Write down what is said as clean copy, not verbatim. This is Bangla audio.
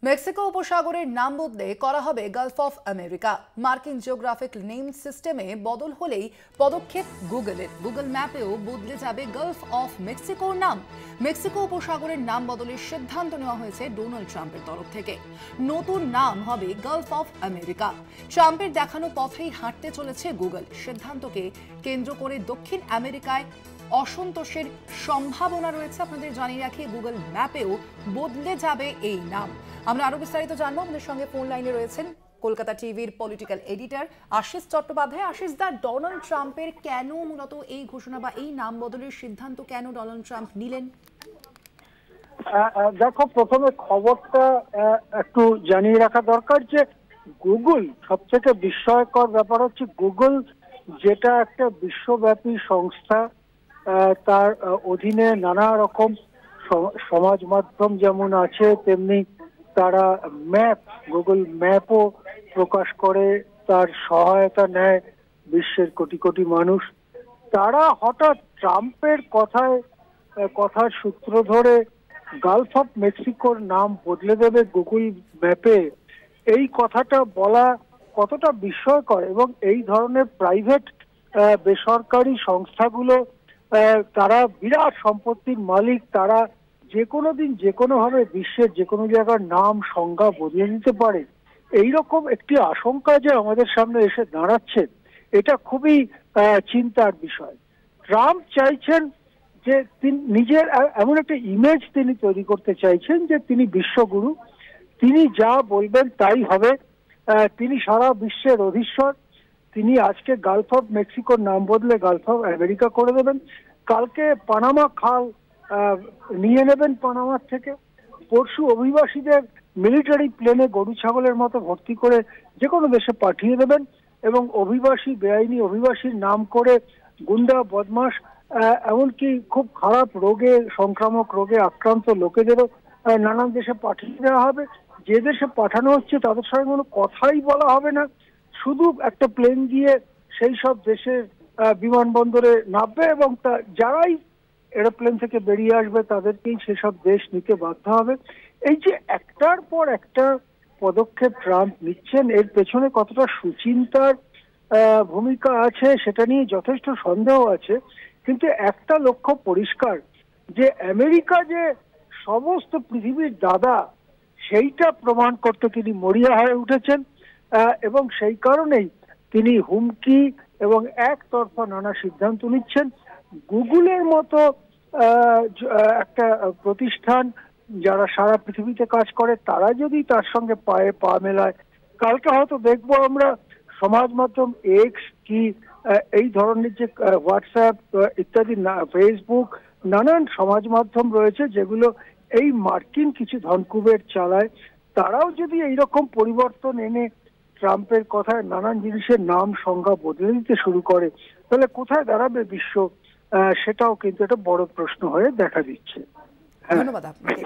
মেক্সিকো উপসাগরের নাম বদলে করা হবে গালফ অফ আমেরিকা। মার্কিন জিওগ্রাফিক নেম সিস্টেমে বদল হলেই পদক্ষেপ গুগলের। গুগল ম্যাপেও বদলে যাবে গালফ অফ মেক্সিকোর নাম। মেক্সিকো উপসাগরের নাম বদলের সিদ্ধান্ত নেওয়া হয়েছে ডোনাল্ড ট্রাম্পের তরফ থেকে। নতুন নাম হবে গালফ অফ আমেরিকা। ট্রাম্পের দেখানো পথেই হাঁটতে চলেছে গুগল। সিদ্ধান্তকে কেন্দ্র করে দক্ষিণ আমেরিকায় অসন্তোষের সম্ভাবনা রয়েছে। আপনাদের জানিয়ে রাখি, গুগল ম্যাপেও বদলে যাবে এই নাম। আমরা আরো বিস্তারিত জানবো। আমাদের সঙ্গে ফোন লাইনে রয়েছেন কলকাতা টিভির পলিটিক্যাল এডিটর আশিস চট্টোপাধ্যায়। আশিস দা, ডোনাল্ড ট্রাম্পের কেন মূলত এই ঘোষণা বা এই নাম বদলের সিদ্ধান্ত কেন ডোনাল্ড ট্রাম্প নিলেন? দেখো, প্রথমে খবরটা একটু জানিয়ে রাখা দরকার যে গুগল, সবথেকে বিস্ময়কর ব্যাপার হচ্ছে গুগল যেটা একটা বিশ্বব্যাপী সংস্থা, তার অধীনে নানা রকম সমাজ মাধ্যম যেমন আছে, তেমনি তারা গুগল ম্যাপও প্রকাশ করে, তার সহায়তা নেয় বিশ্বের কোটি কোটি মানুষ। তারা হঠাৎ ট্রাম্পের কথার সূত্র ধরে গালফ অফ মেক্সিকোর নাম বদলে দেবে গুগল ম্যাপে, এই কথাটা বলা কতটা বিস্ময়কর। এবং এই ধরনের প্রাইভেট বেসরকারি সংস্থাগুলো, তারা বিরাট সম্পত্তির মালিক, তারা যে কোনো দিন যে কোনো ভাবে বিশ্বের যে কোনো জায়গার নাম সংজ্ঞা বদলে দিতে পারে। এইরকম একটি আশঙ্কা যে আমাদের সামনে এসে দাঁড়াচ্ছে, এটা খুবই চিন্তার বিষয়। ট্রাম্প চাইছেন যে তিনি নিজের এমন একটা ইমেজ তিনি তৈরি করতে চাইছেন যে তিনি বিশ্বগুরু, তিনি যা বলবেন তাই হবে, তিনি সারা বিশ্বের অধীশ্বর। তিনি আজকে গালফ অফ মেক্সিকোর নাম বদলে গালফ অফ আমেরিকা করে দেবেন, কালকে পানামা খাল নিয়ে নেবেন পানামার থেকে, পরশু অভিবাসীদের মিলিটারি প্লেনে গরু ছাগলের মতো ভর্তি করে যে কোনো দেশে পাঠিয়ে দেবেন, এবং বেআইনি অভিবাসীর নাম করে গুন্ডা বদমাশ, এমনকি খুব খারাপ রোগে, সংক্রামক রোগে আক্রান্ত লোকেদেরও নানান দেশে পাঠিয়ে দেওয়া হবে। যে দেশে পাঠানো হচ্ছে তাদের সঙ্গে কোনো কথাই বলা হবে না, শুধু একটা প্লেন গিয়ে সেই সব দেশের বিমানবন্দরে নামবে এবং যারাই এরোপ্লেন থেকে বেরিয়ে আসবে তাদেরকেই সেসব দেশ নিতে বাধ্য হবে। এই যে একটার পর একটা পদক্ষেপ ট্রাম্প নিচ্ছেন, এর পেছনে কতটা সুচিন্তার ভূমিকা আছে সেটা নিয়ে যথেষ্ট সন্দেহ আছে। কিন্তু একটা লক্ষ্য পরিষ্কার, যে আমেরিকা যে সমস্ত পৃথিবীর দাদা, সেইটা প্রমাণ করতে তিনি মরিয়া হয়ে উঠেছেন, এবং সেই কারণেই তিনি হুমকি এবং একতরফা নানা সিদ্ধান্ত নিচ্ছেন। গুগলের মতো একটা প্রতিষ্ঠান যারা সারা পৃথিবীতে কাজ করে, তারা যদি তার সঙ্গে পায়ে পা মেলায়, কালকে হয়তো দেখবো আমরা সমাজ মাধ্যম এক্স কি এই ধরনের যে হোয়াটসঅ্যাপ ইত্যাদি, ফেসবুক, নানান সমাজ মাধ্যম রয়েছে যেগুলো এই মার্কিন কিছু ধনকুবের চালায়, তারাও যদি এইরকম পরিবর্তন এনে ট্রাম্পের কথায় নানান জিনিসের নাম সংজ্ঞা বদলে দিতে শুরু করে, তাহলে কোথায় দাঁড়াবে বিশ্ব, সেটাও কিন্তু একটা বড় প্রশ্ন হয়ে দেখা দিচ্ছে। ধন্যবাদ আপনাকে।